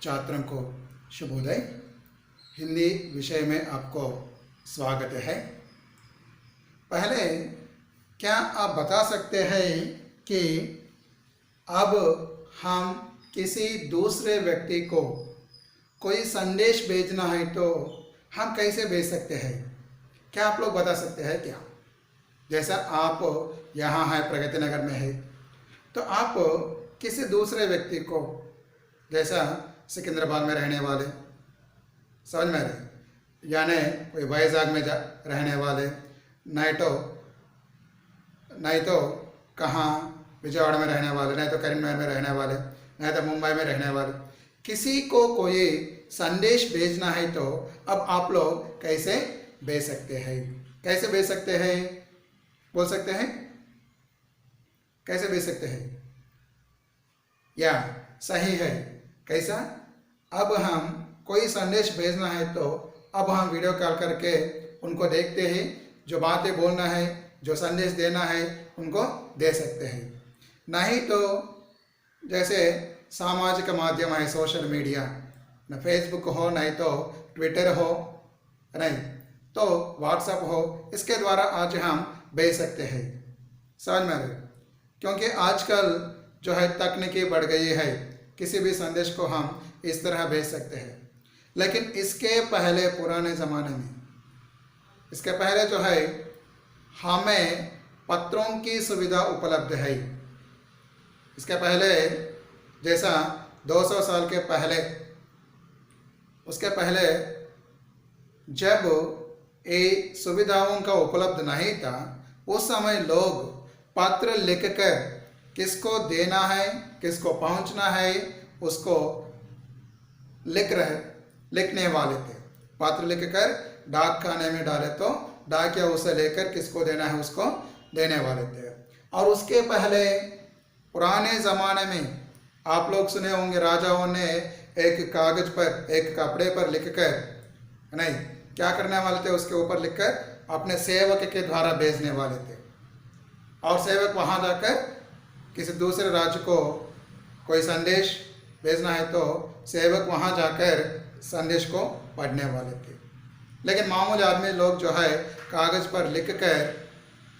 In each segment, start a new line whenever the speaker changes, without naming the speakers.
छात्रों को शुभोदय। हिंदी विषय में आपको स्वागत है। पहले क्या आप बता सकते हैं कि अब हम किसी दूसरे व्यक्ति को कोई संदेश भेजना है तो हम कैसे भेज सकते हैं? क्या आप लोग बता सकते हैं क्या? जैसा आप यहाँ है, प्रगति नगर में है, तो आप किसी दूसरे व्यक्ति को, जैसा सिकंदराबाद में रहने वाले, समझ में रहे, यानी कोई वाइजाग में रहने वाले, नहीं तो कहाँ विजयवाड़ा में रहने वाले, नहीं तो करीमनगर में रहने वाले, नहीं तो मुंबई में रहने वाले, किसी को कोई संदेश भेजना है तो अब आप लोग कैसे भेज सकते हैं? कैसे भेज सकते हैं? बोल सकते हैं? कैसे भेज सकते हैं? या सही है कैसा? अब हम कोई संदेश भेजना है तो अब हम वीडियो कॉल करके उनको देखते हैं, जो बातें बोलना है, जो संदेश देना है उनको दे सकते हैं। नहीं तो जैसे सामाजिक माध्यम है, सोशल मीडिया, न फेसबुक हो, नहीं तो ट्विटर हो, नहीं तो व्हाट्सएप हो, इसके द्वारा आज हम भेज सकते हैं। समझ में रहे? क्योंकि आजकल जो है तकनीकी बढ़ गई है, किसी भी संदेश को हम इस तरह भेज सकते हैं। लेकिन इसके पहले पुराने ज़माने में, इसके पहले जो है हमें पत्रों की सुविधा उपलब्ध है। इसके पहले जैसा 200 साल के पहले, उसके पहले जब ये सुविधाओं का उपलब्ध नहीं था, उस समय लोग पत्र लिखकर किसको देना है, किसको पहुंचना है, उसको लिखने वाले थे। पत्र लिखकर डाक खाने में डाले तो डाकिया उसे लेकर किसको देना है उसको देने वाले थे। और उसके पहले पुराने ज़माने में आप लोग सुने होंगे, राजाओं ने एक कागज पर, एक कपड़े पर लिखकर, नहीं क्या करने वाले थे, उसके ऊपर लिखकर अपने सेवक के द्वारा भेजने वाले थे। और सेवक वहाँ जाकर किसी दूसरे राज्य को कोई संदेश भेजना है तो सेवक वहाँ जाकर संदेश को पढ़ने वाले थे। लेकिन मामूली आदमी लोग जो है कागज़ पर लिखकर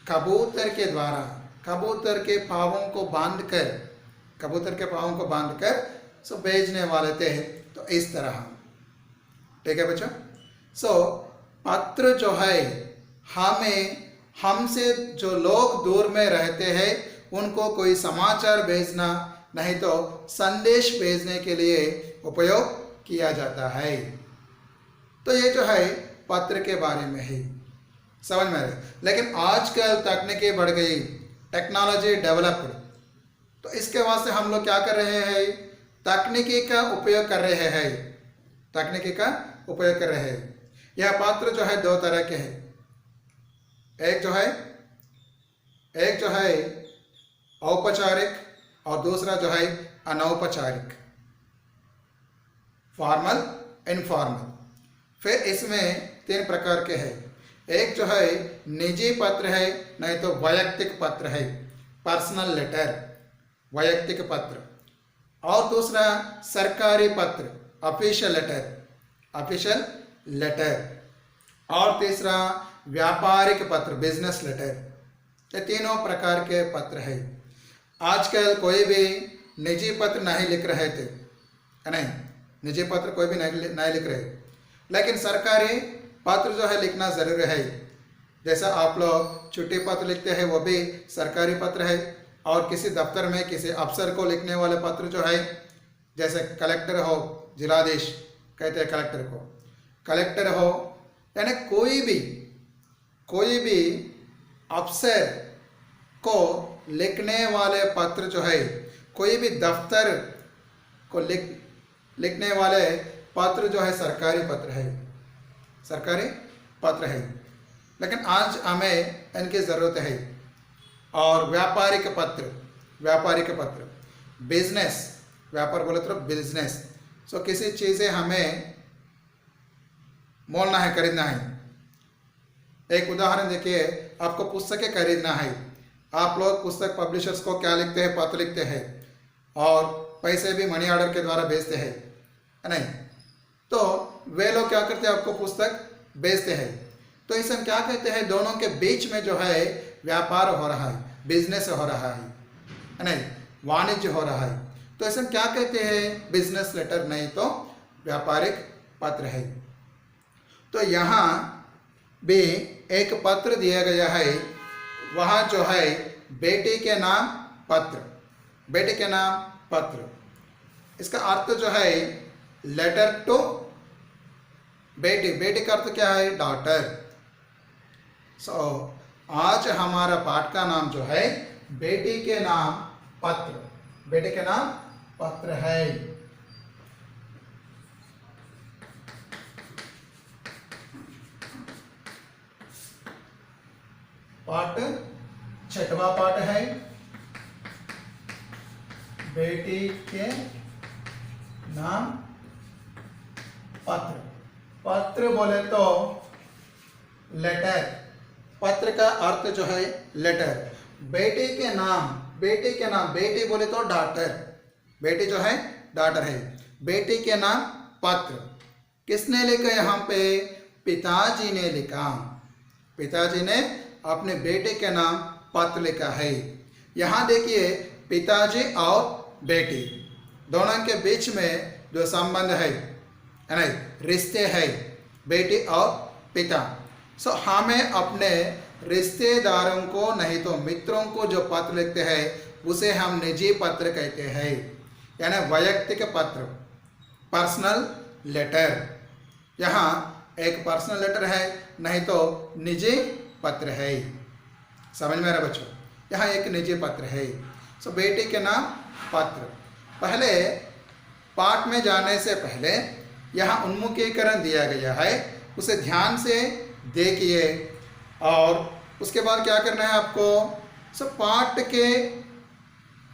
कबूतर के द्वारा, कबूतर के पाँवों को बांधकर सो भेजने वाले थे। तो इस तरह, ठीक है बच्चों? सो पत्र जो है हमसे जो लोग दूर में रहते हैं उनको कोई समाचार भेजना, नहीं तो संदेश भेजने के लिए उपयोग किया जाता है। तो ये जो है पत्र के बारे में ही समझ में आए। लेकिन आजकल तकनीकी बढ़ गई, टेक्नोलॉजी डेवलप्ड, तो इसके वास्ते हम लोग क्या कर रहे हैं? तकनीकी का उपयोग कर रहे हैं। यह पत्र जो है दो तरह के हैं। एक जो है औपचारिक और दूसरा जो है अनौपचारिक, फॉर्मल, इनफॉर्मल। फिर इसमें 3 प्रकार के हैं। एक जो है निजी पत्र है, नहीं तो वैयक्तिक पत्र है, पर्सनल लेटर, वैयक्तिक पत्र। और दूसरा सरकारी पत्र, ऑफिशियल लेटर। और तीसरा व्यापारिक पत्र, बिजनेस लेटर। ये तीनों प्रकार के पत्र है। आजकल कोई भी निजी पत्र नहीं लिख रहे थे, नहीं, निजी पत्र कोई भी नहीं लिख रहे, लेकिन सरकारी पत्र जो है लिखना ज़रूरी है। जैसा आप लोग चिट्ठी पत्र लिखते हैं, वो भी सरकारी पत्र है। और किसी दफ्तर में किसी अफसर को लिखने वाले पत्र जो है, जैसे कलेक्टर हो, जिलाधीश कहते हैं कलेक्टर को, कलेक्टर हो, यानी कोई भी अफसर को लिखने वाले पत्र जो है, कोई भी दफ्तर को लिखने वाले पत्र जो है सरकारी पत्र है। लेकिन आज हमें इनकी ज़रूरत है। और व्यापारिक पत्र, बिजनेस, व्यापार बोले तो बिजनेस। सो किसी चीज़ें हमें मोलना है, खरीदना है। एक उदाहरण देखिए, आपको पुस्तकें खरीदना है, आप लोग पुस्तक पब्लिशर्स को क्या लिखते हैं? पत्र लिखते हैं और पैसे भी मनी ऑर्डर के द्वारा भेजते हैं। है नहीं, तो वे लोग क्या करते हैं, आपको पुस्तक बेचते हैं। तो इसे हम क्या कहते हैं, दोनों के बीच में जो है व्यापार हो रहा है, बिजनेस हो रहा है नहीं, वाणिज्य हो रहा है। तो इसे हम क्या कहते हैं, बिजनेस लेटर, नहीं तो व्यापारिक पत्र है। तो यहाँ भी एक पत्र दिया गया है, वहाँ जो है बेटी के नाम पत्र, बेटी के नाम पत्र, इसका अर्थ जो है लेटर टू बेटी, बेटी का अर्थ क्या है, डॉटर। सो आज हमारा पाठ का नाम जो है बेटी के नाम पत्र, बेटी के नाम पत्र है। पाठ छठवां पाठ है, बेटी के नाम पत्र। पत्र बोले तो लेटर, पत्र का अर्थ जो है लेटर। बेटी के नाम, बेटी के नाम, बेटी बोले तो डॉटर, बेटी जो है डॉटर है। बेटी के नाम पत्र किसने लिखा, यहाँ पे पिताजी ने लिखा, पिताजी ने अपने बेटे के नाम पत्र लिखा है। यहाँ देखिए पिताजी और बेटी दोनों के बीच में जो संबंध है नहीं, रिश्ते है, बेटी और पिता। सो हमें अपने रिश्तेदारों को नहीं तो मित्रों को जो पत्र लिखते हैं उसे हम निजी पत्र कहते हैं, यानी वैयक्तिक पत्र, पर्सनल लेटर। यहाँ एक पर्सनल लेटर है, नहीं तो निजी पत्र है। समझ में आ रहा बच्चों, यहाँ एक निजी पत्र है। सो बेटी के नाम पत्र। पहले पाठ में जाने से पहले यहाँ उन्मुखीकरण दिया गया है, उसे ध्यान से देखिए और उसके बाद क्या करना है आपको, सब पाठ के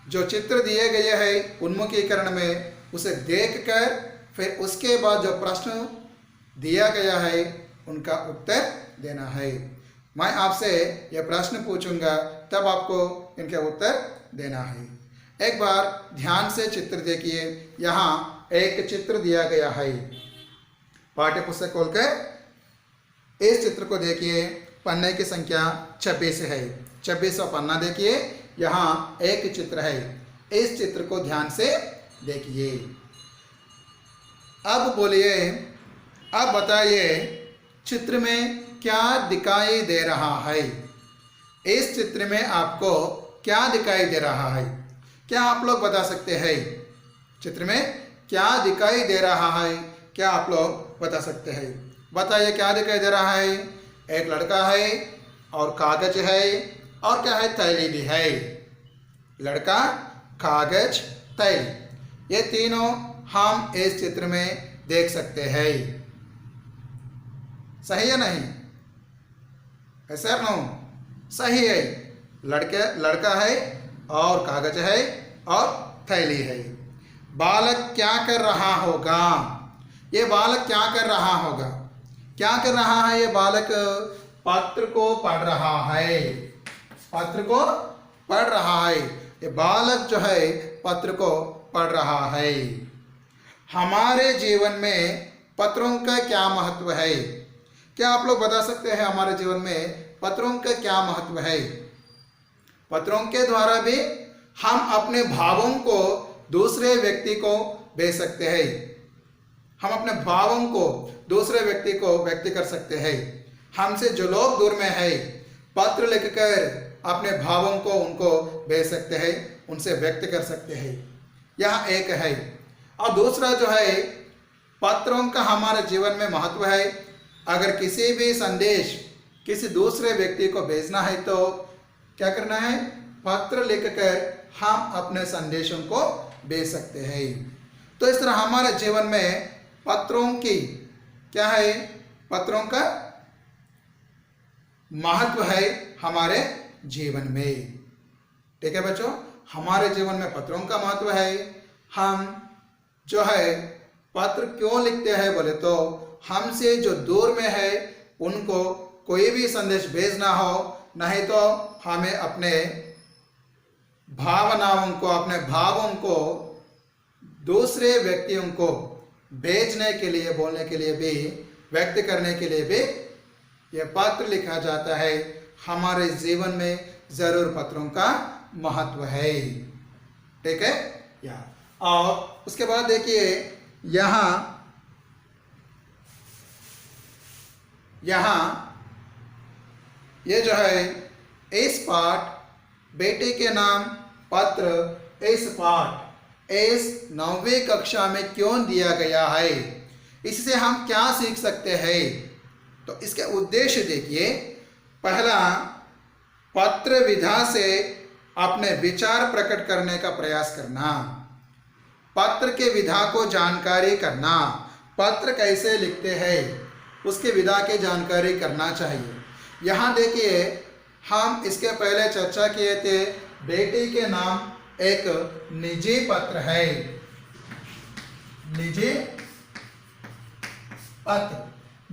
जो चित्र दिए गए हैं उन्मुखीकरण में उसे देखकर फिर उसके बाद जो प्रश्न दिया गया है उनका उत्तर देना है। मैं आपसे यह प्रश्न पूछूंगा तब आपको इनके उत्तर देना है। एक बार ध्यान से चित्र देखिए, यहाँ एक चित्र दिया गया है, पाठ्य पुस्तक खोलकर इस चित्र को देखिए। पन्ने की संख्या 26 है, 26वां पन्ना देखिए, यहाँ एक चित्र है, इस चित्र को ध्यान से देखिए। अब बोलिए, अब बताइए चित्र में क्या दिखाई दे रहा है। इस चित्र में आपको क्या दिखाई दे रहा है, क्या आप लोग बता सकते हैं? चित्र में क्या दिखाई दे रहा है, क्या आप लोग बता सकते हैं? बताइए क्या दिखाई दे रहा है। एक लड़का है और कागज है और क्या है, थैली भी है। लड़का, कागज, थैली, ये तीनों हम इस चित्र में देख सकते हैं। सही है नहीं? ऐसा नो सही है। लड़का है और कागज है और थैली है। बालक क्या कर रहा होगा? ये बालक क्या कर रहा होगा? क्या कर रहा है ये बालक? पत्र को पढ़ रहा है, पत्र को पढ़ रहा है। ये बालक जो है पत्र को पढ़ रहा है। हमारे जीवन में पत्रों का क्या महत्व है? क्या आप लोग बता सकते हैं हमारे जीवन में पत्रों का क्या महत्व है? पत्रों के द्वारा भी हम अपने भावों को दूसरे व्यक्ति को भेज सकते हैं। हम अपने भावों को दूसरे व्यक्ति को व्यक्त कर सकते हैं। हमसे जो लोग दूर में है, पत्र लिखकर अपने भावों को उनको भेज सकते हैं, उनसे व्यक्त कर सकते हैं। यह एक है। और दूसरा जो है, पत्रों का हमारे जीवन में महत्व है। अगर किसी भी संदेश किसी दूसरे व्यक्ति को भेजना है तो क्या करना है? पत्र लिखकर हम अपने संदेशों को भेज सकते हैं। तो इस तरह हमारे जीवन में पत्रों की क्या है? पत्रों का महत्व है हमारे जीवन में। ठीक है बच्चों, हमारे जीवन में पत्रों का महत्व है। हम जो है पत्र क्यों लिखते हैं बोले तो हमसे जो दूर में है उनको कोई भी संदेश भेजना हो, नहीं तो हमें अपने भावनाओं को, अपने भावों को दूसरे व्यक्तियों को भेजने के लिए, बोलने के लिए भी, व्यक्त करने के लिए भी यह पत्र लिखा जाता है। हमारे जीवन में जरूर पत्रों का महत्व है। ठीक है या। और उसके बाद देखिए यहाँ ये जो है इस पाठ बेटे के नाम पत्र, इस पाठ इस 9वीं कक्षा में क्यों दिया गया है, इससे हम क्या सीख सकते हैं? तो इसके उद्देश्य देखिए। पहला, पत्र विधा से अपने विचार प्रकट करने का प्रयास करना, पत्र के विधा को जानकारी करना, पत्र कैसे लिखते हैं उसके विधा की जानकारी करना चाहिए। यहाँ देखिए हम इसके पहले चर्चा किए थे, बेटी के नाम एक निजी पत्र है, निजी पत्र।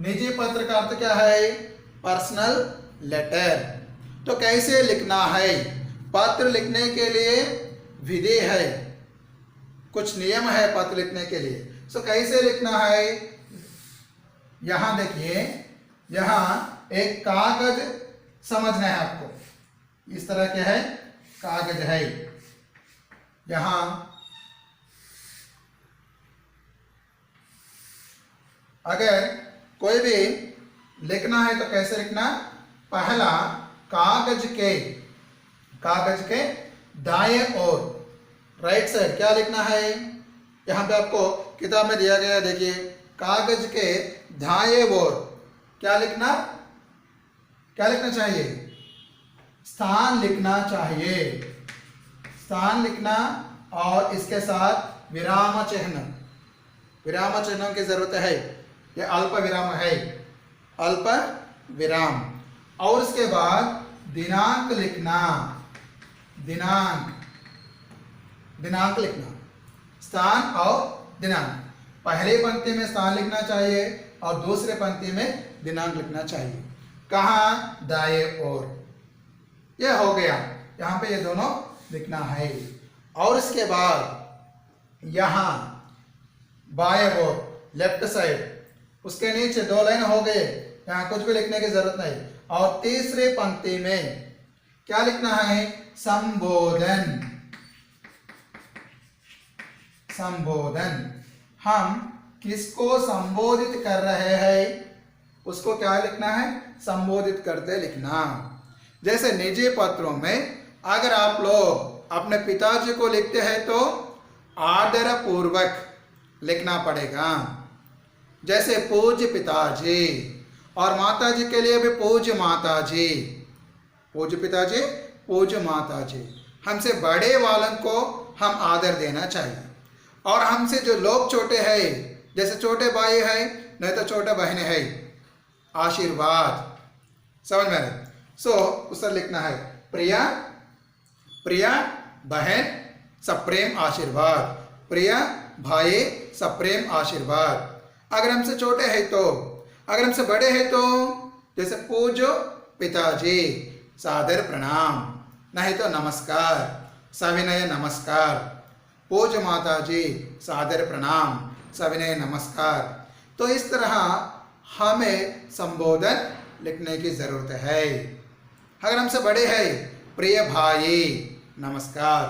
निजी पत्र का अर्थ क्या है? Personal letter. तो कैसे लिखना है? पत्र लिखने के लिए विधि है, कुछ नियम है पत्र लिखने के लिए। सो कैसे लिखना है? यहाँ देखिए, यहाँ एक कागज समझना है आपको। इस तरह के है कागज है। यहाँ अगर कोई भी लिखना है तो कैसे लिखना? पहला, कागज के दाएं ओर, राइट साइड क्या लिखना है? यहाँ पे आपको किताब में दिया गया है, देखिए कागज के दाएं ओर क्या लिखना चाहिए? स्थान लिखना चाहिए, स्थान लिखना। और इसके साथ विराम चिन्ह, विराम चिन्हों की जरूरत है। ये अल्प विराम है, अल्प विराम। और उसके बाद दिनांक लिखना, दिनांक लिखना, स्थान और दिनांक। पहले पंक्ति में स्थान लिखना चाहिए और दूसरे पंक्ति में दिनांक लिखना चाहिए। कहाँ? दाएं ओर। यह हो गया, यहाँ पे ये दोनों लिखना है। और इसके बाद यहाँ बाएं ओर, लेफ्ट साइड, उसके नीचे 2 लाइन हो गए, यहाँ कुछ भी लिखने की जरूरत नहीं। और तीसरे पंक्ति में क्या लिखना है? संबोधन, संबोधन। हम किसको संबोधित कर रहे हैं उसको क्या लिखना है? संबोधित करते लिखना। जैसे निजी पत्रों में अगर आप लोग अपने पिताजी को लिखते हैं तो आदर पूर्वक लिखना पड़ेगा, जैसे पूज्य पिताजी। और माताजी के लिए भी पूज्य माताजी, पूज्य पिताजी, पूज्य माताजी। हमसे बड़े वालों को हम आदर देना चाहिए। और हमसे जो लोग छोटे हैं, जैसे छोटे भाई है नहीं तो छोटे बहनें है, आशीर्वाद। समझ में आए? सो उस पर लिखना है प्रिया, प्रिया बहन सप्रेम आशीर्वाद, प्रिया भाई सप्रेम आशीर्वाद। अगर हमसे छोटे हैं तो, अगर हमसे बड़े हैं तो जैसे पूज्य पिताजी सादर प्रणाम, नहीं तो नमस्कार, सविनय नमस्कार। पूज्य माताजी सादर प्रणाम, सविनय नमस्कार। तो इस तरह हमें संबोधन लिखने की जरूरत है। अगर हमसे बड़े हैं, प्रिय भाई नमस्कार,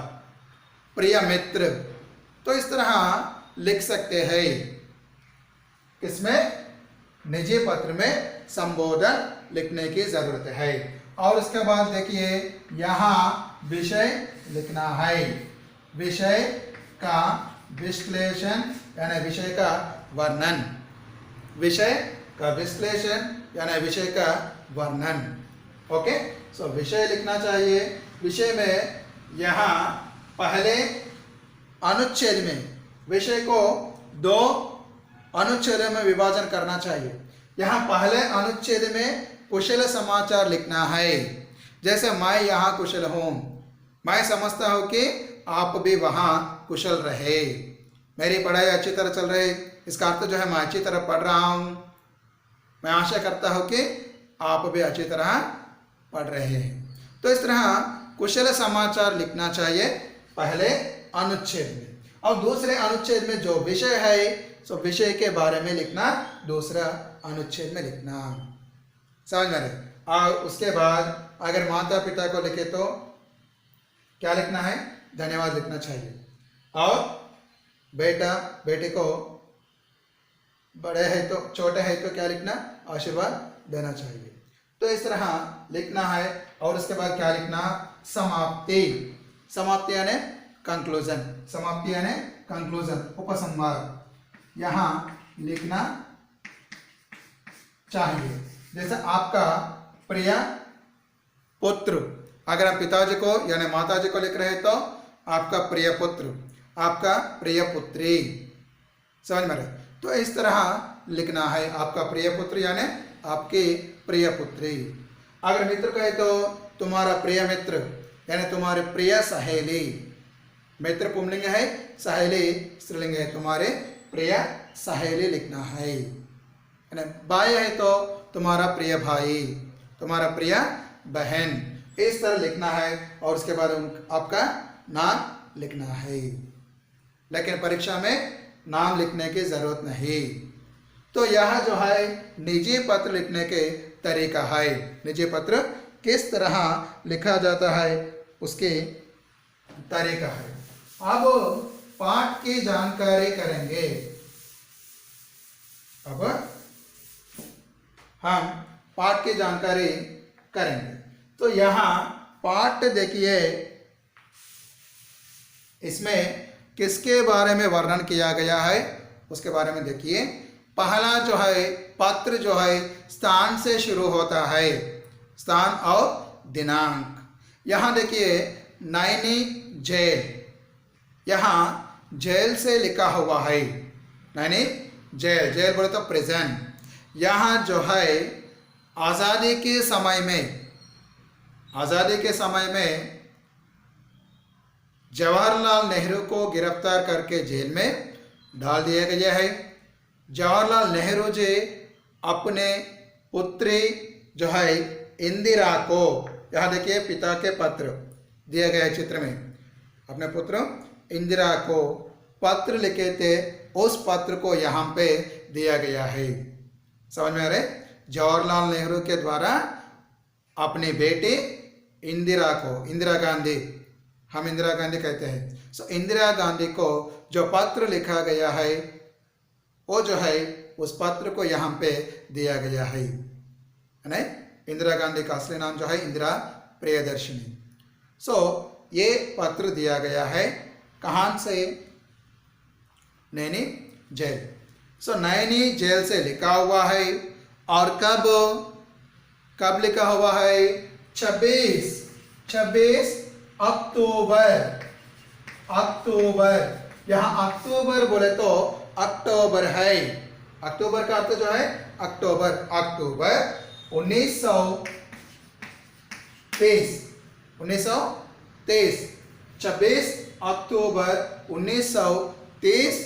प्रिय मित्र, तो इस तरह लिख सकते हैं। इसमें निजी पत्र में संबोधन लिखने की जरूरत है। और उसके बाद देखिए यहाँ विषय लिखना है, विषय का विश्लेषण यानी विषय का वर्णन, विषय का विश्लेषण यानी विषय का वर्णन। ओके, सो विषय लिखना चाहिए। विषय में यहाँ पहले अनुच्छेद में विषय को 2 अनुच्छेदों में विभाजन करना चाहिए। यहाँ पहले अनुच्छेद में कुशल समाचार लिखना है। जैसे मैं यहाँ कुशल हूँ, मैं समझता हूँ कि आप भी वहाँ कुशल रहे, मेरी पढ़ाई अच्छी तरह चल रही, इसका अर्थ जो है मैं अच्छी तरह पढ़ रहा हूँ। मैं आशा करता हूँ कि आप भी अच्छी तरह पढ़ रहे हैं। तो इस तरह कुशल समाचार लिखना चाहिए पहले अनुच्छेद में। और दूसरे अनुच्छेद में जो विषय है सो विषय के बारे में लिखना, दूसरा अनुच्छेद में लिखना। समझ में रहे? और उसके बाद अगर माता पिता को लिखे तो क्या लिखना है? धन्यवाद लिखना चाहिए। और बेटा बेटे को बड़े है तो छोटे है तो क्या लिखना? आशीर्वाद देना चाहिए। तो इस तरह लिखना है। और उसके बाद क्या लिखना? समाप्ति। समाप्ति यानी कंक्लूजन। समाप्ति यानी कंक्लूजन, उपसंहार यहाँ लिखना चाहिए। जैसे आपका प्रिय पुत्र, अगर आप पिताजी को यानी माताजी को लिख रहे हैं तो आपका प्रिय पुत्र, आपका प्रिय पुत्री। समझ में रहे? तो इस तरह लिखना है, आपका प्रिय पुत्र यानी आपकी प्रिय पुत्री। अगर मित्र कहे तो तुम्हारा प्रिय मित्र यानी तुम्हारी प्रिय सहेली। मित्र पुंलिंग है, सहेली स्त्रीलिंग है, तुम्हारे प्रिय सहेली लिखना है। भाई है तो तुम्हारा प्रिय भाई, तुम्हारा प्रिय बहन, इस तरह लिखना है। और उसके बाद आपका नाम लिखना है। लेकिन परीक्षा में नाम लिखने की जरूरत नहीं। तो यह जो है निजी पत्र लिखने के तरीका है। निजी पत्र किस तरह लिखा जाता है उसके तरीका है। अब पाठ की जानकारी करेंगे। अब हम पाठ की जानकारी करेंगे। तो यहाँ पाठ देखिए, इसमें किसके बारे में वर्णन किया गया है उसके बारे में देखिए। पहला जो है पत्र जो है स्थान से शुरू होता है, स्थान और दिनांक। यहाँ देखिए नैनी जेल, यहाँ जेल से लिखा हुआ है। नैनी जेल, जेल बोले तो प्रिजन। यहाँ जो है आज़ादी के समय में, आज़ादी के समय में जवाहरलाल नेहरू को गिरफ्तार करके जेल में डाल दिया गया है। जवाहरलाल नेहरू जी अपने पुत्री जो है इंदिरा को, यहाँ देखिए पिता के पत्र दिया गया है चित्र में, अपने पुत्र इंदिरा को पत्र लिखे थे, उस पत्र को यहाँ पे दिया गया है। समझ में आ रहे? जवाहरलाल नेहरू के द्वारा अपनी बेटी इंदिरा को, इंदिरा गांधी, हम इंदिरा गांधी कहते हैं, सो इंदिरा गांधी को जो पत्र लिखा गया है वो जो है उस पत्र को यहाँ पे दिया गया है। नहीं, इंदिरा गांधी का असली नाम जो है इंदिरा प्रियदर्शिनी। सो ये पत्र दिया गया है कहाँ से? नैनी जेल। सो नैनी जेल से लिखा हुआ है। और कब कब लिखा हुआ है? 26 अक्टूबर। अक्टूबर, यहाँ अक्टूबर बोले तो अक्टूबर है। अक्टूबर का अर्थ जो है अक्टूबर। अक्टूबर 1923, 26 अक्टूबर 1930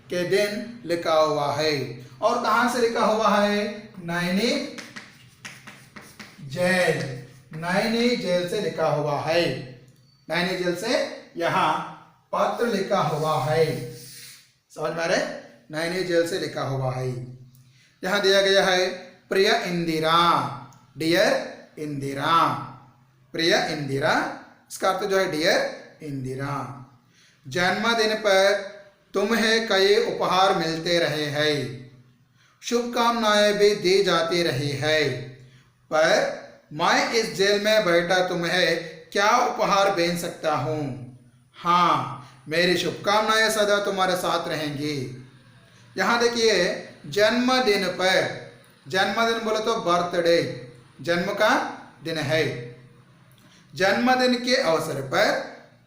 के दिन लिखा हुआ है। और कहाँ से लिखा हुआ है? नैनी जेल। नैनी जेल से लिखा हुआ है। नैनी जेल से यहाँ पत्र लिखा हुआ है। समझ में आ रहे? नैनी जेल से लिखा हुआ है। यहाँ दिया गया है प्रिय इंदिरा, डियर इंदिरा, प्रिय इंदिरा, इसका अर्थ जो है डियर इंदिरा। जन्मदिन पर तुम्हें कई उपहार मिलते रहे हैं, शुभकामनाएं भी दी जाती रही है, पर मैं इस जेल में बैठा तुम्हें क्या उपहार भेज सकता हूँ? हाँ, मेरी शुभकामनाएं सदा तुम्हारे साथ रहेंगी। यहाँ देखिए जन्मदिन पर, जन्मदिन बोले तो बर्थडे, जन्म का दिन है। जन्मदिन के अवसर पर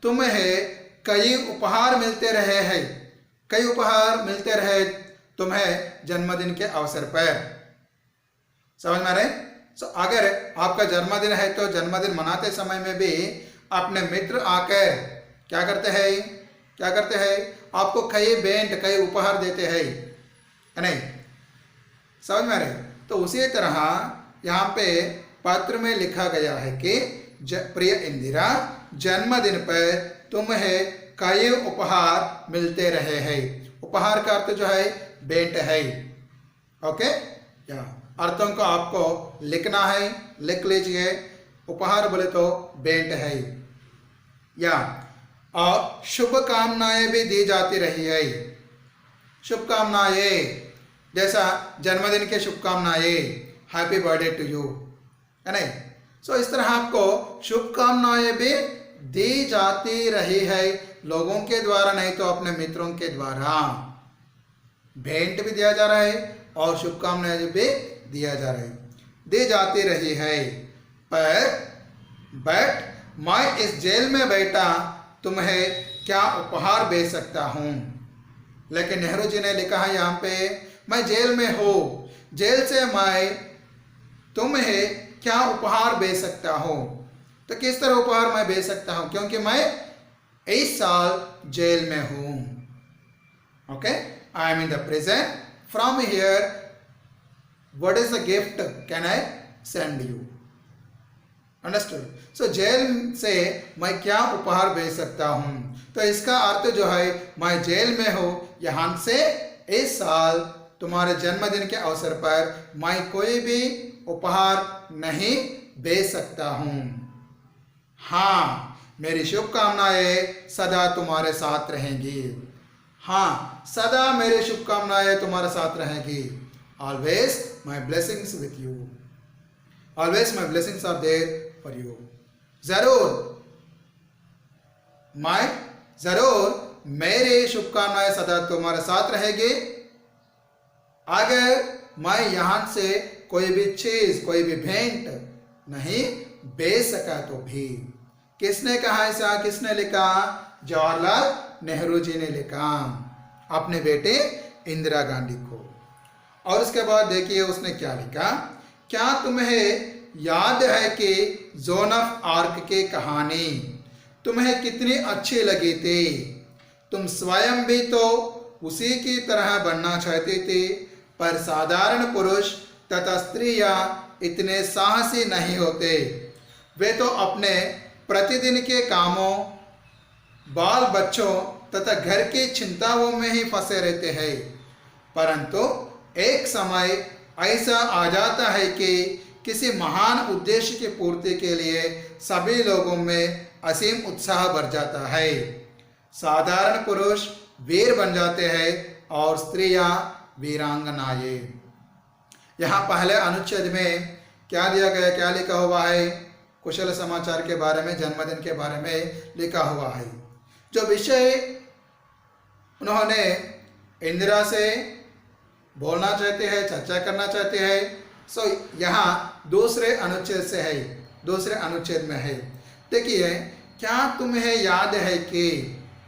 तुम्हें कई उपहार मिलते रहे हैं, कई उपहार मिलते रहे तुम्हें जन्मदिन के अवसर पर। समझ में आ रहे? सो अगर आपका जन्मदिन है तो जन्मदिन मनाते समय में भी अपने मित्र आकर क्या करते हैं? क्या करते हैं? आपको कई भेंट, कई उपहार देते हैं, है नहीं? समझ में आ रहे? तो उसी तरह यहाँ पे पत्र में लिखा गया है कि प्रिय इंदिरा, जन्मदिन पर तुम्हें कई उपहार मिलते रहे हैं। उपहार का अर्थ जो है भेंट है। ओके, या अर्थों को आपको लिखना है, लिख लीजिए। उपहार बोले तो भेंट है। या और शुभकामनाएं भी दी जाती रही है। शुभकामनाएं जैसा जन्मदिन के शुभकामनाएं, हैप्पी बर्थडे टू यू, है नहीं। सो इस तरह आपको शुभकामनाएं भी दी जाती रही है, लोगों के द्वारा नहीं तो अपने मित्रों के द्वारा। भेंट भी दिया जा रहा है और शुभकामनाएं भी दिया जा रहा है, दी जाती रही है। बट मैं इस जेल में बैठा तुम्हें क्या उपहार भेज सकता हूं। लेकिन नेहरू जी ने लिखा है यहाँ पे, मैं जेल में हूँ, जेल से मैं तुम्हें क्या उपहार भेज सकता हूँ। तो किस तरह उपहार मैं भेज सकता हूँ, क्योंकि मैं इस साल जेल में हूँ। Okay, I am in the prison, from here what is the gift can I send you. Understood. So jail से मैं क्या उपहार भेज सकता हूँ। तो इसका अर्थ जो है, मैं जेल में हूँ, यहाँ से इस साल तुम्हारे जन्मदिन के अवसर पर मैं कोई भी उपहार नहीं भेज सकता हूँ। हाँ, मेरी शुभकामनाएं सदा तुम्हारे साथ रहेंगी। हाँ, सदा मेरी शुभकामनाएं तुम्हारे साथ रहेंगी। Always my blessings with you, always my blessings are there for you. जरूर मेरी शुभकामनाएं सदा तुम्हारे साथ रहेगी। अगर मैं यहां से कोई भी चीज, कोई भी भेंट नहीं भेज सका तो भी। किसने कहा ऐसा, किसने लिखा? जवाहरलाल नेहरू जी ने लिखा अपने बेटे इंदिरा गांधी को। और उसके बाद देखिए उसने क्या लिखा। क्या तुम्हें याद है कि जोन ऑफ आर्क की कहानी तुम्हें कितनी अच्छी लगी थी? तुम स्वयं भी तो उसी की तरह बनना चाहती थी, पर साधारण पुरुष तथा स्त्रियां इतने साहसी नहीं होते। वे तो अपने प्रतिदिन के कामों, बाल बच्चों तथा घर की चिंताओं में ही फंसे रहते हैं। परंतु एक समय ऐसा आ जाता है कि किसी महान उद्देश्य की पूर्ति के लिए सभी लोगों में असीम उत्साह भर जाता है। साधारण पुरुष वीर बन जाते हैं और स्त्रियां वीरांगनाएं। यहाँ पहले अनुच्छेद में क्या दिया गया, क्या लिखा हुआ है? कुशल समाचार के बारे में, जन्मदिन के बारे में लिखा हुआ है। जो विषय उन्होंने इंदिरा से बोलना चाहते हैं, चर्चा करना चाहते हैं, सो यहाँ दूसरे अनुच्छेद से है, दूसरे अनुच्छेद में है। देखिए, क्या तुम्हें याद है कि,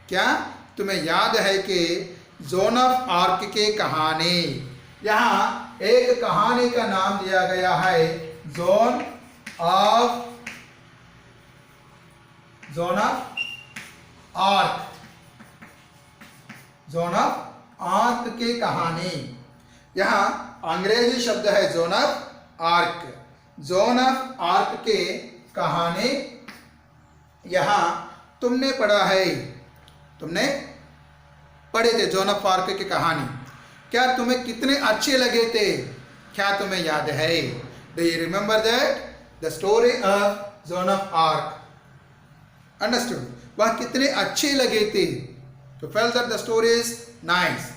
क्या तुम्हें याद है कि जोन ऑफ आर्क की कहानी, यहाँ एक कहानी का नाम दिया गया है zone of arc, zone of arc की कहानी। यहाँ अंग्रेजी शब्द है zone of arc. Zone of arc की कहानी यहाँ तुमने पढ़ा है, तुमने पढ़े थे जोन ऑफ आर्क की कहानी। क्या तुम्हें कितने अच्छे लगे थे? क्या तुम्हें याद है? Do you remember that the story of zone of arc? Understood? वह कितने अच्छे लगे थे। तो felt that the story is nice.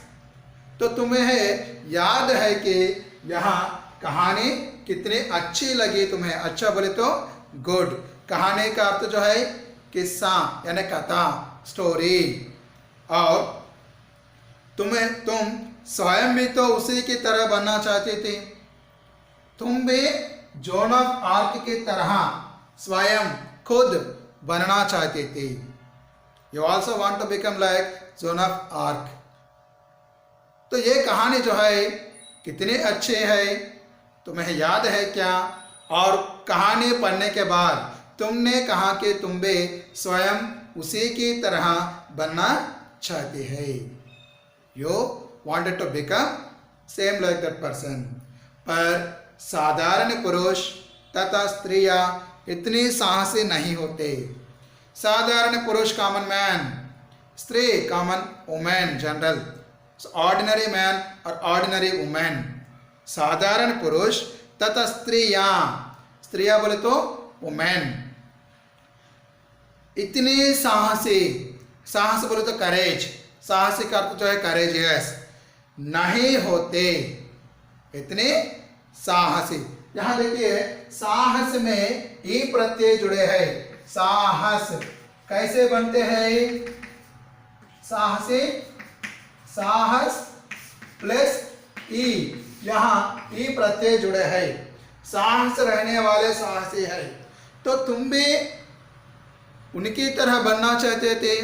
तो तुम्हें याद है कि यहाँ कहानी कितनी अच्छी लगी तुम्हें? अच्छा बोले तो गुड। कहानी का अर्थ जो है किस्सा यानी कथा, स्टोरी। और तुम स्वयं भी तो उसी की तरह बनना चाहते थे। तुम भी जोन ऑफ आर्क की तरह स्वयं खुद बनना चाहते थे। You also want to become like Joan of Arc. तो ये कहानी जो है कितनी अच्छी है, तुम्हें याद है क्या? और कहानी पढ़ने के बाद तुमने कहा कि तुम भी स्वयं उसी की तरह बनना चाहते हैं। You wanted to become same like that person. पर साधारण पुरुष तथा स्त्रियां इतनी साहसी नहीं होते। साधारण पुरुष कॉमन मैन, स्त्री common women general, ordinary man और ऑर्डिनरी वुमेन, साधारण पुरुष तथा स्त्रियां, स्त्रियां बोले तो वुमेन, इतने साहसी, साहस बोले तो करेज, साहसी का अर्थ जो है करेजियस, नहीं होते, इतने साहसी। यहां देखिए साहस में ई प्रत्यय जुड़े हैं, साहस कैसे बनते हैं, साहसी, साहस प्लस ई, यहां ई प्रत्यय जुड़े हैं, साहस रहने वाले साहसी है। तो तुम भी उनकी तरह बनना चाहते थे,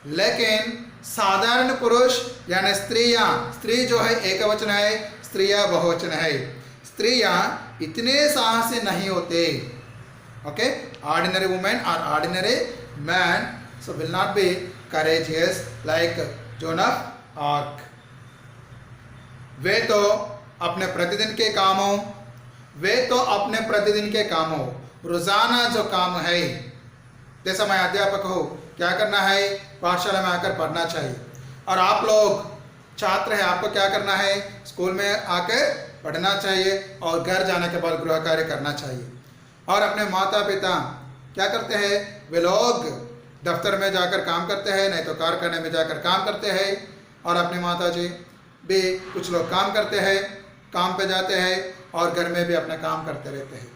लेकिन साधारण पुरुष यानी स्त्रियां, स्त्री जो है एक वचन है, स्त्रियां बहुवचन है, स्त्रियां इतने साहसी नहीं होते। ओके, ऑर्डिनरी वुमेन और ordinary man so will not be courageous like Joan of Arc. वे तो अपने प्रतिदिन के कामों, वे तो अपने प्रतिदिन के कामों, रोजाना जो काम है, जैसा मैं अध्यापक हूँ, क्या करना है, पाठशाला में आकर पढ़ना चाहिए, और आप लोग छात्र हैं, आपको क्या करना है, स्कूल में आकर पढ़ना चाहिए और घर जाने के बाद गृह कार्य करना चाहिए। और अपने माता पिता क्या करते हैं, वे लोग दफ्तर में जाकर काम करते हैं, नहीं तो कारखाने में जाकर काम करते हैं, और अपनी माता जी भी कुछ लोग काम करते हैं, काम पे जाते हैं और घर में भी अपना काम करते रहते हैं।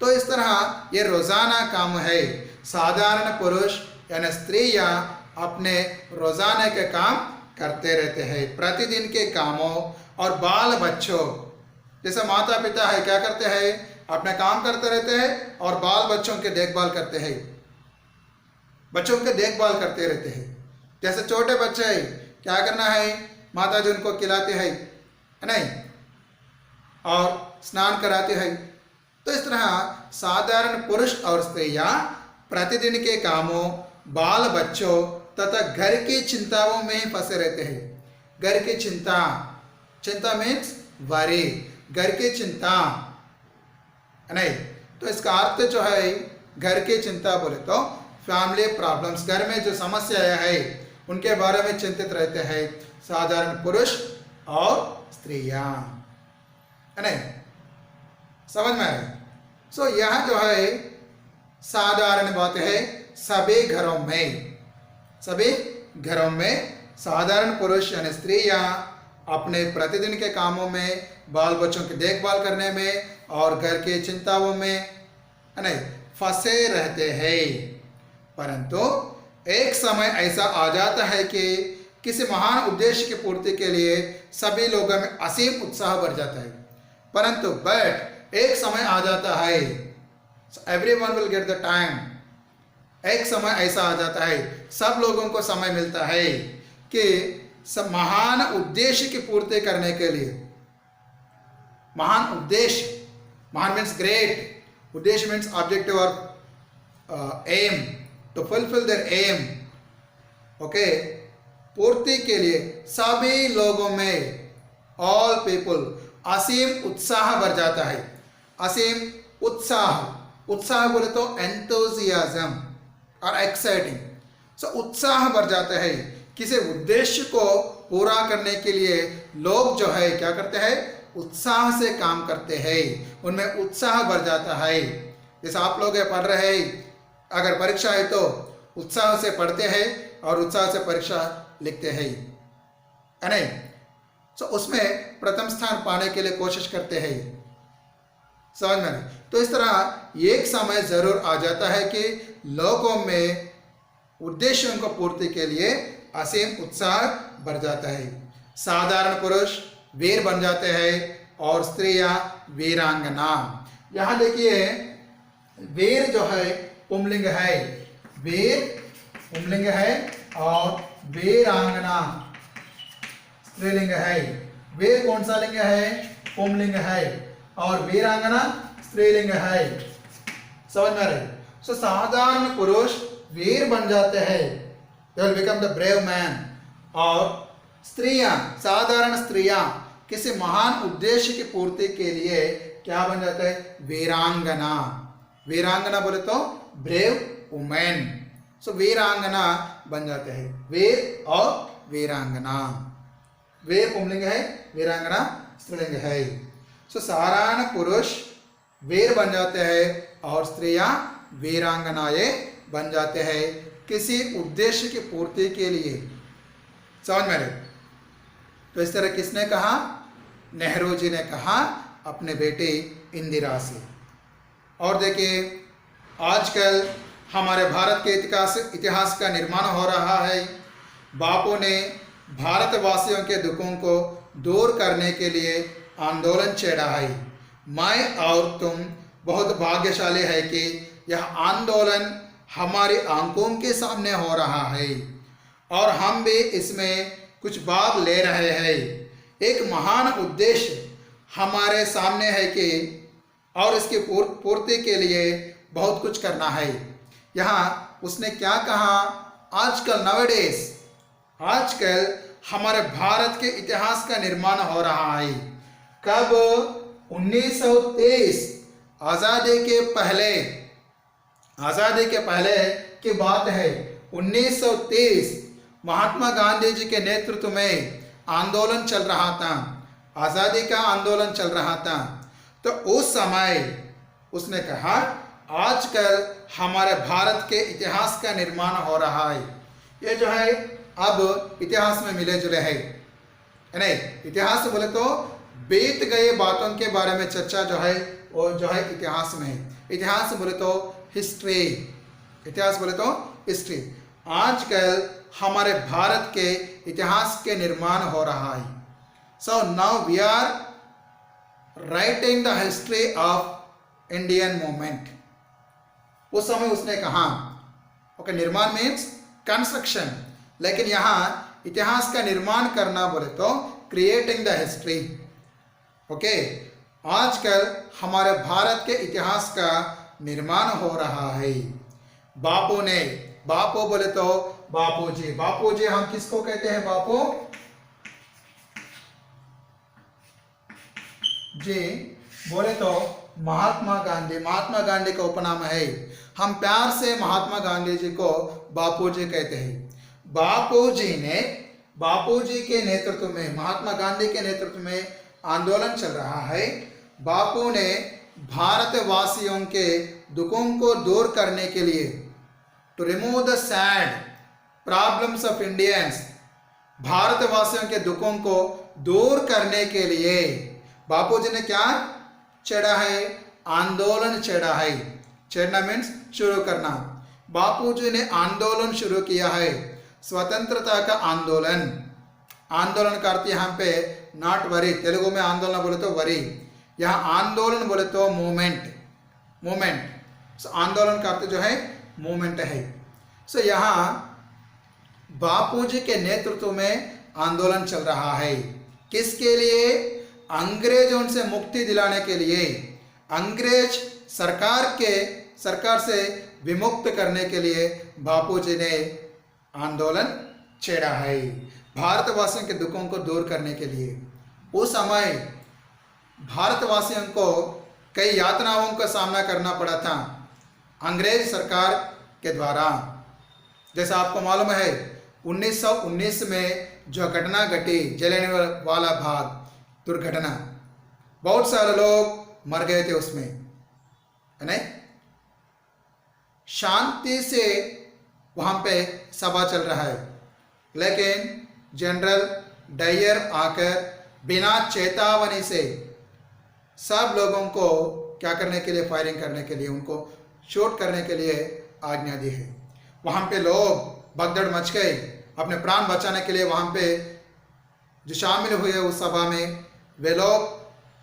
तो इस तरह ये रोज़ाना काम है। साधारण पुरुष यानी स्त्रियां अपने रोज़ाना के काम करते रहते हैं, प्रतिदिन के कामों, और बाल बच्चों, जैसे माता पिता है क्या करते हैं, अपना काम करते रहते हैं और बाल बच्चों के देखभाल करते हैं, बच्चों के देखभाल करते रहते हैं। जैसे छोटे बच्चे हैं, क्या करना है, माता जी उनको खिलाते हैं, नहीं, और स्नान कराते हैं। तो इस तरह साधारण पुरुष और स्त्रियां प्रतिदिन के कामों, बाल बच्चों तथा घर की चिंताओं में ही फंसे रहते हैं। घर की चिंता, चिंता मीन्स वरी, घर की चिंता, नहीं, तो इसका अर्थ जो है घर की चिंता बोले तो फैमिली प्रॉब्लम्स, घर में जो समस्याएं है उनके बारे में चिंतित रहते हैं साधारण पुरुष और स्त्रियां, नहीं, समझ में आए। सो यह जो है साधारण बात है, सभी घरों में, सभी घरों में साधारण पुरुष यानी स्त्रियां अपने प्रतिदिन के कामों में, बाल बच्चों की देखभाल करने में और घर की चिंताओं में, नहीं, फंसे रहते हैं। परंतु एक समय ऐसा आ जाता है कि किसी महान उद्देश्य की पूर्ति के लिए सभी लोगों में असीम उत्साह बढ़ जाता है। परंतु बट एक समय आ जाता है, everyone will get the time, एक समय ऐसा आ जाता है, सब लोगों को समय मिलता है कि सब महान उद्देश्य की पूर्ति करने के लिए, महान उद्देश्य, महान मीन्स ग्रेट, उद्देश्य मीन्स ऑब्जेक्टिव और aim, to fulfil their aim, okay, पूर्ति के लिए सभी लोगों में, ऑल पीपल, असीम उत्साह बढ़ जाता है। असीम उत्साह, उत्साह बोले तो एंथुसियाज्म और एक्साइटिंग, सो उत्साह बढ़ जाता है। किसी उद्देश्य को पूरा करने के लिए लोग जो है क्या करते हैं, उत्साह से काम करते हैं, उनमें उत्साह बढ़ जाता है। जैसे आप लोग पढ़ रहे हैं, अगर परीक्षा है तो उत्साह से पढ़ते हैं और उत्साह से परीक्षा लिखते हैं, नहीं, सो उसमें प्रथम स्थान पाने के लिए कोशिश करते हैं, समझ में नहीं। तो इस तरह एक समय जरूर आ जाता है कि लोगों में उद्देश्यों को पूर्ति के लिए असीम उत्साह बढ़ जाता है। साधारण पुरुष वीर बन जाते हैं और स्त्रियां वीरांगना। यहाँ देखिए वीर जो है पुंलिंग है, वीर पुंलिंग है और वीरांगना स्त्रीलिंग है। वीर कौन सा लिंग है, पुंलिंग है, और वीरांगना स्त्रीलिंग है, समझ में रहे। सो साधारण पुरुष वीर बन जाते हैं, they will become the brave man, और स्त्रियां, साधारण स्त्रियां किसी महान उद्देश्य की पूर्ति के लिए क्या बन जाता है, वीरांगना। वीरांगना बोले तो ब्रेव वुमेन, सो वीरांगना बन जाते हैं, वीर और वीरांगना। वीर पुंलिंग है, वीरांगना स्त्रीलिंग है। सो साधारण पुरुष वीर बन जाते हैं और स्त्रियां वीरांगनाएं बन जाते हैं किसी उद्देश्य की पूर्ति के लिए। समझ में आए? तो इस तरह किसने कहा? नेहरू जी ने कहा अपने बेटे इंदिरा से। और देखिए आजकल हमारे भारत के इतिहास का निर्माण हो रहा है। बापू ने भारतवासियों के दुखों को दूर करने के लिए आंदोलन छेड़ा है। मैं और तुम बहुत भाग्यशाली है कि यह आंदोलन हमारी आंखों के सामने हो रहा है और हम भी इसमें कुछ भाग ले रहे हैं। एक महान उद्देश्य हमारे सामने है कि और इसकी पूर्ति के लिए बहुत कुछ करना है। यहाँ उसने क्या कहा? आजकल नवेडेज, आजकल हमारे भारत के इतिहास का निर्माण हो रहा है। कब? 1923 आज़ादी के पहले की बात है। 1923 महात्मा गांधी जी के नेतृत्व में आंदोलन चल रहा था, आज़ादी का आंदोलन चल रहा था। तो उस समय उसने कहा आजकल हमारे भारत के इतिहास का निर्माण हो रहा है। ये जो है अब इतिहास में मिले जुले है नहीं। इतिहास बोले तो बीत गए बातों के बारे में चर्चा जो है वो जो है इतिहास में है। इतिहास बोले तो हिस्ट्री, इतिहास बोले तो हिस्ट्री। आजकल हमारे भारत के इतिहास के निर्माण हो रहा है। So now we are writing the history of Indian movement. उस समय उसने कहा ओके, निर्माण मीन्स कंस्ट्रक्शन, लेकिन यहाँ इतिहास का निर्माण करना बोले तो क्रिएटिंग द हिस्ट्री। ओके, आजकल हमारे भारत के इतिहास का निर्माण हो रहा है। बापू ने, बापू बोले तो बापूजी, बापूजी हम किसको कहते हैं? बापू जी बोले तो महात्मा गांधी, महात्मा गांधी का उपनाम है। हम प्यार से महात्मा गांधी जी को बापूजी कहते हैं। बापूजी के नेतृत्व में, महात्मा गांधी के नेतृत्व में आंदोलन चल रहा है। बापू ने भारतवासियों के दुखों को दूर करने के लिए, to remove the sad problems of Indians, भारतवासियों के दुखों को दूर करने के लिए बापूजी ने क्या छेड़ा है? आंदोलन छेड़ा है। छेड़ना मीन्स शुरू करना। बापूजी ने आंदोलन शुरू किया है, स्वतंत्रता का आंदोलन। आंदोलन का अर्थ यहाँ पे नॉट वरी, तेलुगु में आंदोलन बोले तो वरी, यहाँ आंदोलन बोले तो मूवमेंट, मूवमेंट। आंदोलन का अर्थ जो है मूवमेंट है। सो यहाँ बापूजी के नेतृत्व में आंदोलन चल रहा है। किसके लिए? अंग्रेजों से मुक्ति दिलाने के लिए, अंग्रेज सरकार से विमुक्त करने के लिए बापूजी ने आंदोलन छेड़ा है, भारतवासियों के दुखों को दूर करने के लिए। उस समय भारतवासियों को कई यातनाओं का सामना करना पड़ा था अंग्रेज सरकार के द्वारा। जैसा आपको मालूम है 1919 में जो घटना घटी, जलियांवाला बाग दुर्घटना, बहुत सारे लोग मर गए थे उसमें, है नहीं? शांति से वहां पे सभा चल रहा है, लेकिन जनरल डायर आकर बिना चेतावनी से सब लोगों को क्या करने के लिए? फायरिंग करने के लिए, उनको शूट करने के लिए आज्ञा दी है। वहां पे लोग भगदड़ मच गई, अपने प्राण बचाने के लिए वहां पे जो शामिल हुए उस सभा में, वे लोग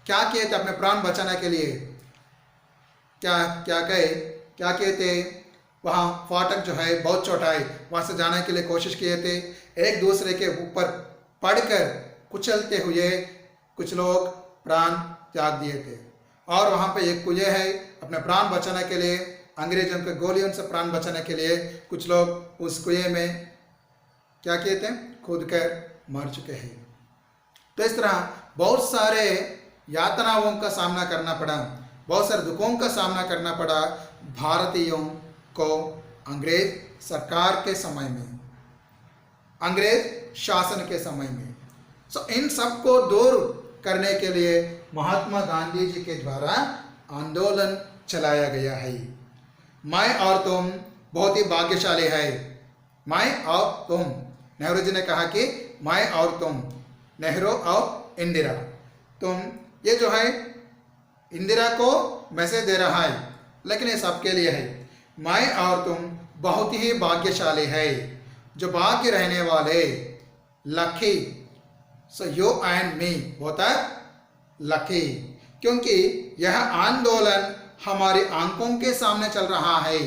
क्या किए थे? अपने प्राण बचाने के लिए क्या किए थे? वहाँ फाटक जो है बहुत छोटा है, वहाँ से जाने के लिए कोशिश किए थे। एक दूसरे के ऊपर पड़कर कुचलते हुए कुछ लोग प्राण त्याग दिए थे। और वहाँ पे एक कुएं है, अपने प्राण बचाने के लिए, अंग्रेजों के गोलियों से प्राण बचाने के लिए कुछ लोग उस कुएं में क्या किए थे? कूद कर मर चुके हैं। तो इस तरह बहुत सारे यातनाओं का सामना करना पड़ा, बहुत सारे दुखों का सामना करना पड़ा भारतीयों को अंग्रेज सरकार के समय में, अंग्रेज शासन के समय में। सो इन सब को दूर करने के लिए महात्मा गांधी जी के द्वारा आंदोलन चलाया गया है। मैं और तुम बहुत ही भाग्यशाली है। मैं और तुम, नेहरू जी ने कहा कि मैं और तुम, नेहरू और इंदिरा, तुम, ये जो है इंदिरा को मैसेज दे रहा है, लेकिन ये सबके लिए है। मैं और तुम बहुत ही भाग्यशाली है, जो भाग्य रहने वाले, lucky. So you and me both are lucky, क्योंकि यह आंदोलन हमारी आंखों के सामने चल रहा है।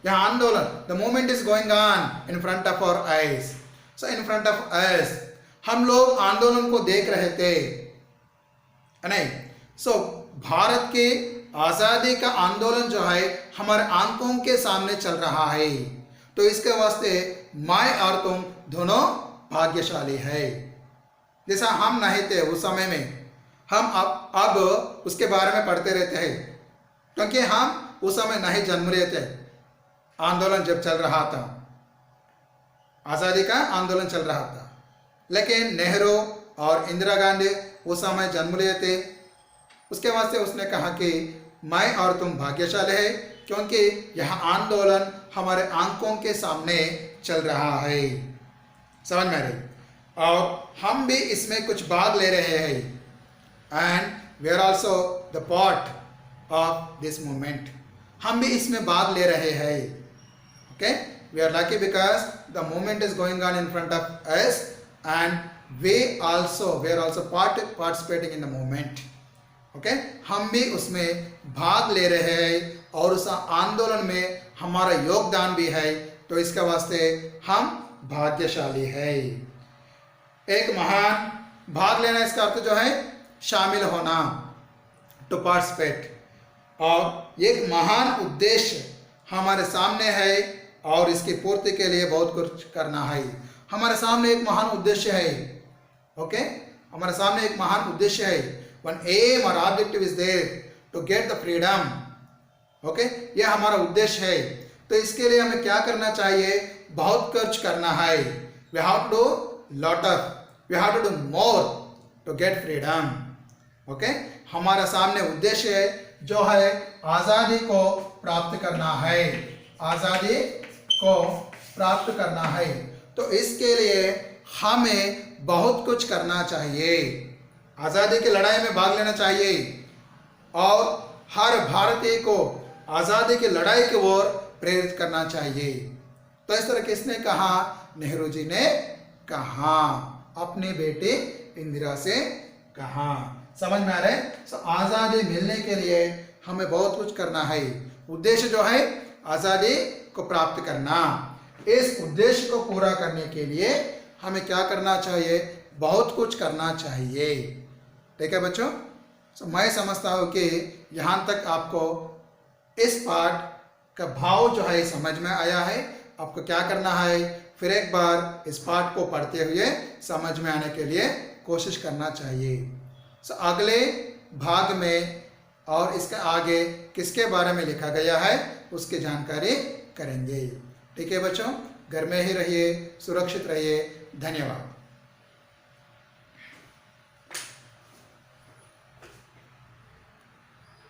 यह आंदोलन, the movement is going on in front of our eyes. So in front of us, हम लोग आंदोलन को देख रहे थे, नहीं? सो भारत के आज़ादी का आंदोलन जो है हमारे आंखों के सामने चल रहा है। तो इसके वास्ते मैं और तुम दोनों भाग्यशाली है। जैसा हम नहीं थे उस समय में, हम अब उसके बारे में पढ़ते रहते हैं, क्योंकि हम उस समय नहीं जन्म रहे थे। आंदोलन जब चल रहा था, आज़ादी का आंदोलन चल रहा था, लेकिन नेहरू और इंदिरा गांधी उस समय जन्म लिए थे। उसके वास्ते उसने कहा कि मैं और तुम भाग्यशाली है, क्योंकि यह आंदोलन हमारे आंखों के सामने चल रहा है। समझ में आ रही? और हम भी इसमें कुछ भाग ले रहे हैं, and we are also the part of this movement. हम भी इसमें भाग ले रहे हैं। Okay, we are lucky because the movement is going on in front of us, and we are also participating in the movement. Okay, हम भी उसमें भाग ले रहे हैं और उस आंदोलन में हमारा योगदान भी है। तो इसके वास्ते हम भाग्यशाली है। एक महान, भाग लेना इसका अर्थ जो है शामिल होना, टू पार्टिसिपेट। और एक महान उद्देश्य हमारे सामने है और इसकी पूर्ति के लिए बहुत कुछ करना है। हमारे सामने एक महान उद्देश्य है। ओके, हमारे सामने एक महान उद्देश्य है। One aim or objective is there to get the freedom. Okay, यह हमारा उद्देश्य है। तो इसके लिए हमें क्या करना चाहिए? बहुत कुछ करना है। We have to do lot of, we have to do more to get freedom. Okay, हमारा सामने उद्देश्य है जो है आज़ादी को प्राप्त करना है। आज़ादी को प्राप्त करना है। तो इसके लिए हमें बहुत कुछ करना चाहिए। आज़ादी की लड़ाई में भाग लेना चाहिए और हर भारतीय को आज़ादी की लड़ाई की ओर प्रेरित करना चाहिए। तो इस तरह किसने कहा? नेहरू जी ने कहा, अपनी बेटी इंदिरा से कहा। समझ में आ रहा है? आज़ादी मिलने के लिए हमें बहुत कुछ करना है। उद्देश्य जो है आज़ादी को प्राप्त करना। इस उद्देश्य को पूरा करने के लिए हमें क्या करना चाहिए? बहुत कुछ करना चाहिए। ठीक है बच्चों? मैं समझता हूँ कि यहाँ तक आपको इस पाठ का भाव जो है समझ में आया है। आपको क्या करना है? फिर एक बार इस पाठ को पढ़ते हुए समझ में आने के लिए कोशिश करना चाहिए। अगले भाग में और इसके आगे किसके बारे में लिखा गया है उसकी जानकारी करेंगे। ठीक है बच्चों? घर में ही रहिए, सुरक्षित रहिए। धन्यवाद।